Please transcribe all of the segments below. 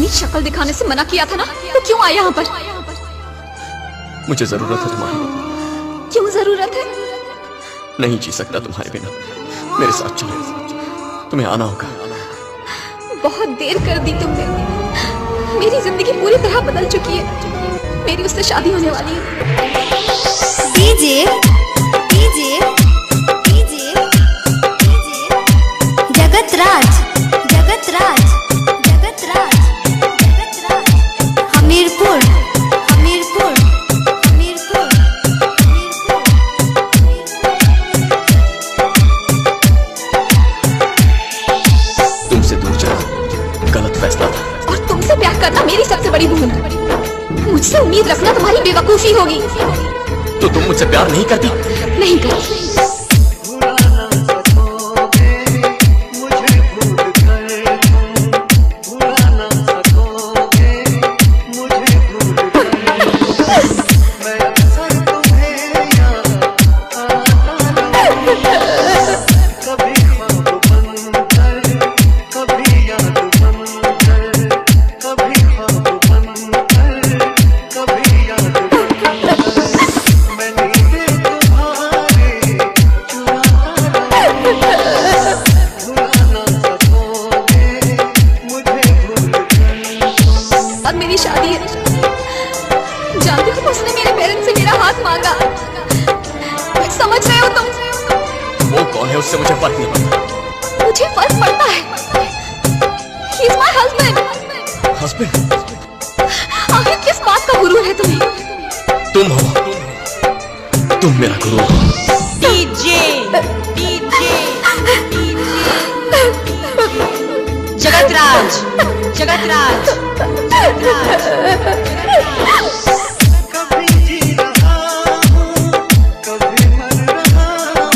अपनी शक्ल दिखाने से मना किया था ना, तो क्यों आया यहाँ पर? मुझे जरूरत है तुम्हारी। क्यों जरूरत है? नहीं जी सकता तुम्हारे बिना। मेरे साथ चलो, तुम्हें आना होगा। बहुत देर कर दी तुमने। मेरी जिंदगी पूरी तरह बदल चुकी है। मेरी उससे शादी होने वाली है। DJ DJ DJ Jagatraj Jagatraj Jagatraj Jagatraj Hamirpur Hamirpur Hamirpur तुमसे दूर चला गलत फैसला था। और तुमसे प्यार करना मेरी सबसे बड़ी भूल। मुझसे उम्मीद रखना तुम्हारी बेवकूफी होगी। तो तुम मुझसे प्यार नहीं करती? नहीं करती। मेरी शादी है। जानती हो उसने मेरे पेरेंट्स से मेरा हाथ मांगा। समझ रहे हो तुम? वो कौन है उससे मुझे फर्क नहीं पड़ता। मुझे फर्क पड़ता है। He is my husband। Husband? आखिर किस बात का गुरु है तुम्हें? तुम हो। तुम मेरा गुरु हो। डीजे डीजे जगतराज जगतराज कभी जी रहा हूँ, कभी मर रहा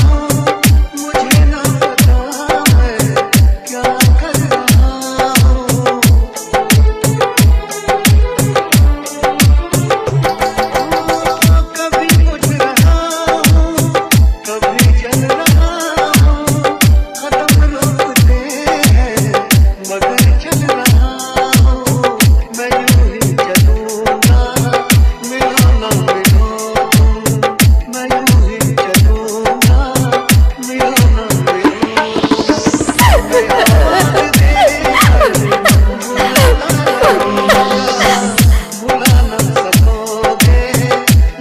हूँ, मुझे ना पता मैं क्या कर रहा हूँ। कभी उठ रहा हूँ, कभी चल रहा हूँ, कदम रोकते हैं मगर चल रहा हूँ। मैं यूं ही चलूंगा, मिलो ना मिलो तुम। मैं यूं ही चलूंगा, मिलो ना मिलो तुम। मैं आवाज़ देकर बुला ना सकोगे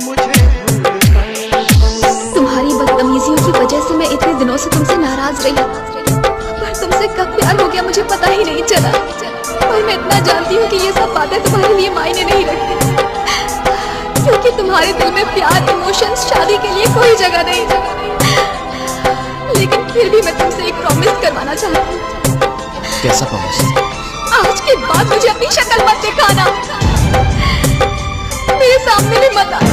मुझे भूल कर तुम। तुम्हारी बदतमीजियों की वजह से मैं इतने दिनों से तुमसे नाराज रही। पर तुमसे कब प्यार हो गया मुझे पता ही नहीं चला। पर मैं इतना जानती हूँ कि ये सब बातें तुम्हारे लिए मायने नहीं रखती, क्योंकि तुम्हारे दिल में प्यार, इमोशंस, शादी के लिए कोई जगह नहीं। लेकिन फिर भी मैं तुमसे एक प्रॉमिस करवाना चाहती हूँ। कैसा प्रॉमिस? आज के बाद मुझे अपनी शक्ल मत दिखाना। मेरे सामने भी मत आना।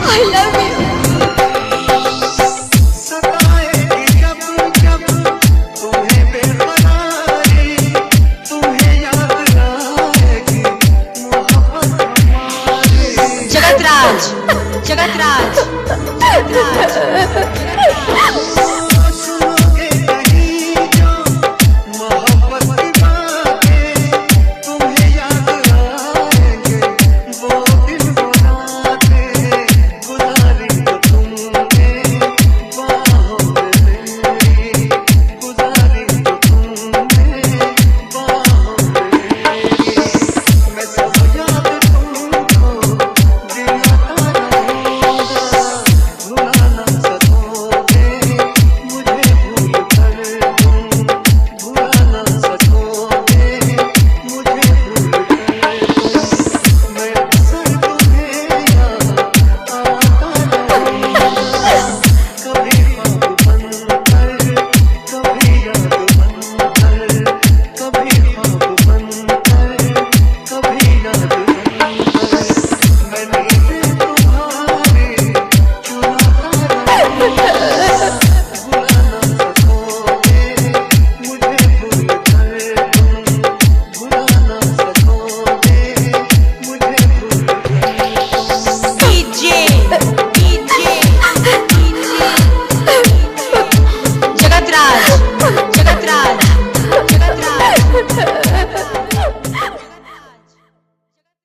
I love you। सताएगी जब जब तुम्हें बेकरारी, तुम्हें याद आएगी मोहब्बत हमारी। जगतराज जगतराज जगतराज